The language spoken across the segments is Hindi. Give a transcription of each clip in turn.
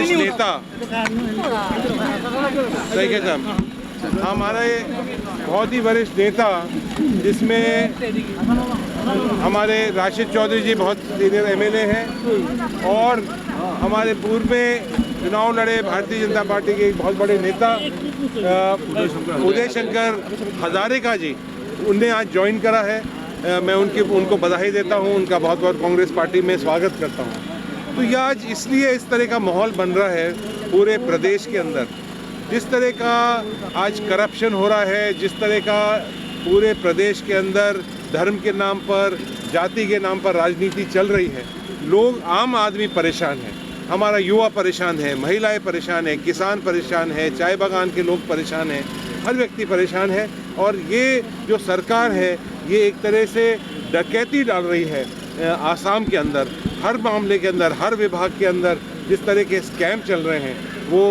वरिष्ठ नेता, सही है साहब, हमारे बहुत ही वरिष्ठ नेता, जिसमें हमारे राशिद चौधरी जी बहुत सीनियर एमएलए हैं और हमारे पूर्व में चुनाव लड़े भारतीय जनता पार्टी के एक बहुत बड़े नेता उदय शंकर हजारिका जी, उनने आज ज्वाइन करा है। मैं उनको बधाई देता हूं, उनका बहुत बहुत कांग्रेस पार्टी में स्वागत करता हूं। तो यह आज इसलिए इस तरह का माहौल बन रहा है पूरे प्रदेश के अंदर, जिस तरह का आज करप्शन हो रहा है, जिस तरह का पूरे प्रदेश के अंदर धर्म के नाम पर, जाति के नाम पर राजनीति चल रही है, लोग, आम आदमी परेशान है, हमारा युवा परेशान है, महिलाएं परेशान है, किसान परेशान है, चाय बागान के लोग परेशान हैं, हर व्यक्ति परेशान है। और ये जो सरकार है ये एक तरह से डकैती डाल रही है आसाम के अंदर, हर मामले के अंदर, हर विभाग के अंदर जिस तरह के स्कैम चल रहे हैं वो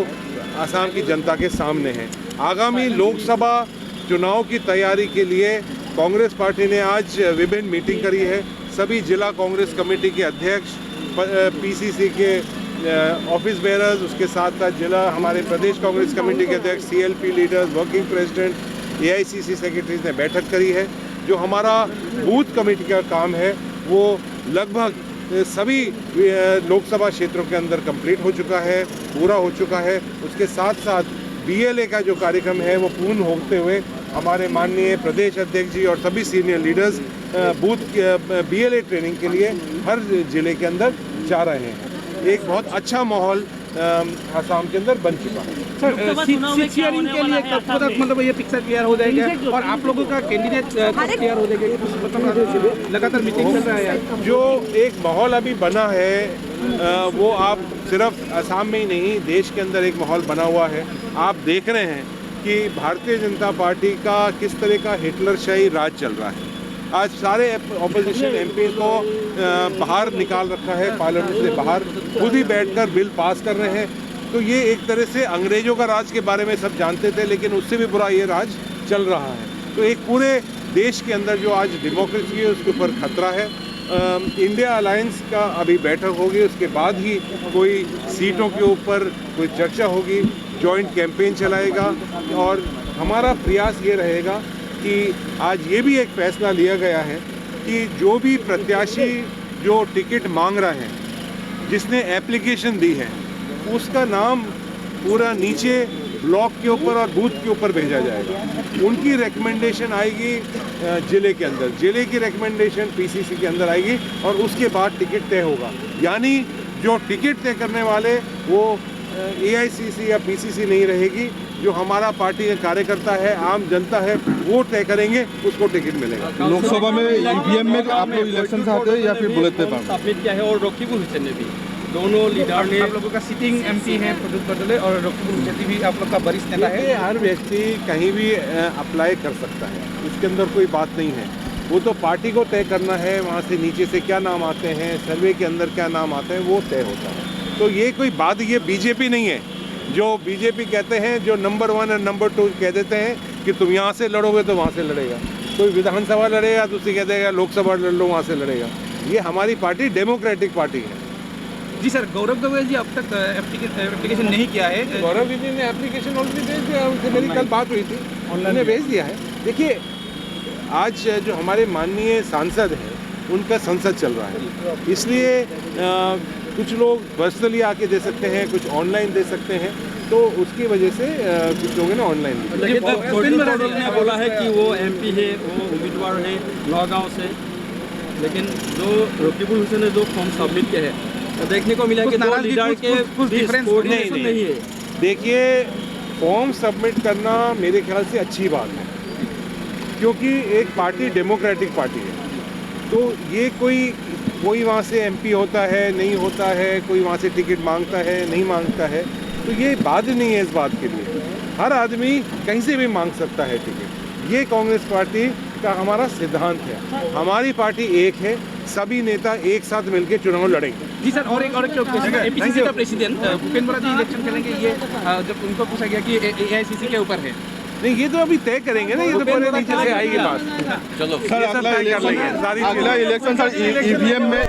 आसाम की जनता के सामने हैं। आगामी लोकसभा चुनाव की तैयारी के लिए कांग्रेस पार्टी ने आज विभिन्न मीटिंग करी है। सभी जिला कांग्रेस कमेटी के अध्यक्ष, पीसीसी के ऑफिस बेयरर्स, उसके साथ साथ जिला हमारे प्रदेश कांग्रेस कमेटी के अध्यक्ष, CLP leaders, working president, AICC secretaries ने बैठक करी है। जो हमारा बूथ कमेटी का काम है वो लगभग सभी लोकसभा क्षेत्रों के अंदर कंप्लीट हो चुका है, पूरा हो चुका है। उसके साथ साथ बीएलए का जो कार्यक्रम है वो पूर्ण होते हुए हमारे माननीय प्रदेश अध्यक्ष जी और सभी senior leaders booth BLA training के लिए हर जिले के अंदर जा रहे हैं। एक बहुत अच्छा माहौल आसाम के अंदर बन चुका है। सर, सीएरिंग के लिए कब तक मतलब ये पिक्चर क्लियर हो जाएगा और आप लोगों का कैंडिडेट क्लियर हो जाएगा? लगातार मीटिंग चल रहा है। जो एक माहौल अभी बना है वो आप सिर्फ आसाम में ही नहीं, देश के अंदर एक माहौल बना हुआ है। आप देख रहे हैं कि भारतीय जनता पार्टी का किस तरह का हिटलरशाही राज चल रहा है। आज सारे ऑपोजिशन एमपी को बाहर निकाल रखा है, पार्लियामेंट से बाहर, खुद ही बैठकर बिल पास कर रहे हैं। तो ये एक तरह से अंग्रेजों का राज के बारे में सब जानते थे, लेकिन उससे भी बुरा ये राज चल रहा है। तो एक पूरे देश के अंदर जो आज डेमोक्रेसी है उसके ऊपर खतरा है। इंडिया अलायंस का अभी बैठक होगी, उसके बाद ही कोई सीटों के ऊपर कोई चर्चा होगी, जॉइंट कैंपेन चलाएगा। और हमारा प्रयास ये रहेगा कि आज ये भी एक फैसला लिया गया है कि जो भी प्रत्याशी जो टिकट मांग रहा है, जिसने एप्लीकेशन दी है, उसका नाम पूरा नीचे ब्लॉक के ऊपर और बूथ के ऊपर भेजा जाएगा। उनकी रिकमेंडेशन आएगी जिले के अंदर, जिले की रिकमेंडेशन पीसीसी के अंदर आएगी और उसके बाद टिकट तय होगा। यानी जो टिकट तय करने वाले वो एआईसीसी या पीसीसी नहीं रहेगी, जो हमारा पार्टी का कार्यकर्ता है, आम जनता है, वो तय करेंगे, उसको टिकट मिलेगा। लोकसभा में ईवीएम में आप लोग इलेक्शन चाहते हैं या फिर बुलेट पेपर सबमिट किया है? और रकीबुल हुसैन ने भी, दोनों लीडर ने, आप लोगों का सिटिंग एमपी है प्रदुत बदले और रकीबुल हुसैन भी आप लोग का वरिष्ठ नेता है। हर व्यक्ति कहीं भी अप्लाई कर सकता है, इसके अंदर कोई बात नहीं है। वो तो पार्टी को तय करना है, वहाँ से नीचे से क्या नाम आते हैं, सर्वे के अंदर क्या नाम आते हैं, वो तय होता है। तो ये कोई बात, ये बीजेपी नहीं है। जो बीजेपी कहते हैं, जो नंबर 1 और नंबर 2 कह देते हैं कि तुम यहाँ से लड़ोगे तो वहाँ से लड़ेगा, कोई विधानसभा लड़ेगा दूसरी कह देगा लोकसभा लड़ लो, वहाँ से लड़ेगा। ये हमारी पार्टी डेमोक्रेटिक पार्टी है। जी सर, गौरव गोयल जी अब तक एप्लीकेशन नहीं किया है। गौरव जी ने एप्लीकेशन ऑलरेडी भेज दिया, उनसे मेरी कल बात हुई थी, उन्होंने भेज दिया है। देखिए, आज जो हमारे माननीय सांसद हैं उनका संसद चल रहा है, इसलिए कुछ लोग पर्सनली आके दे सकते हैं, कुछ ऑनलाइन दे सकते हैं, तो उसकी वजह से कुछ लोगों ने ऑनलाइन दिया। लेकिन ने बोला है कि वो एमपी है, वो उम्मीदवार है नौगांव से, लेकिन जो रकीबुल हुसैन ने जो फॉर्म सबमिट किया है तो देखने को मिला कि दो लीडर के कोऑर्डिनेशन नहीं है। देखिए, फॉर्म सबमिट करना मेरे ख्याल से अच्छी बात है, क्योंकि एक पार्टी डेमोक्रेटिक पार्टी है। तो ये कोई वहाँ से एमपी होता है, नहीं होता है, कोई वहाँ से टिकट मांगता है, नहीं मांगता है, तो ये बात नहीं है इस बात के लिए। हर आदमी कहीं से भी मांग सकता है टिकट। ये कांग्रेस पार्टी का हमारा सिद्धांत है। हमारी पार्टी एक है, सभी नेता एक साथ मिलकर चुनाव लड़ेंगे। जी सर, और एक एपीसीसी का प्रेसिडेंट भूपेंद्र बराज जी इलेक्शन करेंगे, ये जब उनको पूछा गया कि एआईसीसी के ऊपर है, नहीं, ये तो अभी तय करेंगे ना, ये तो पहले नीचे से आएगी बात। चलो सर, अगला इलेक्शन सर ईवीएम में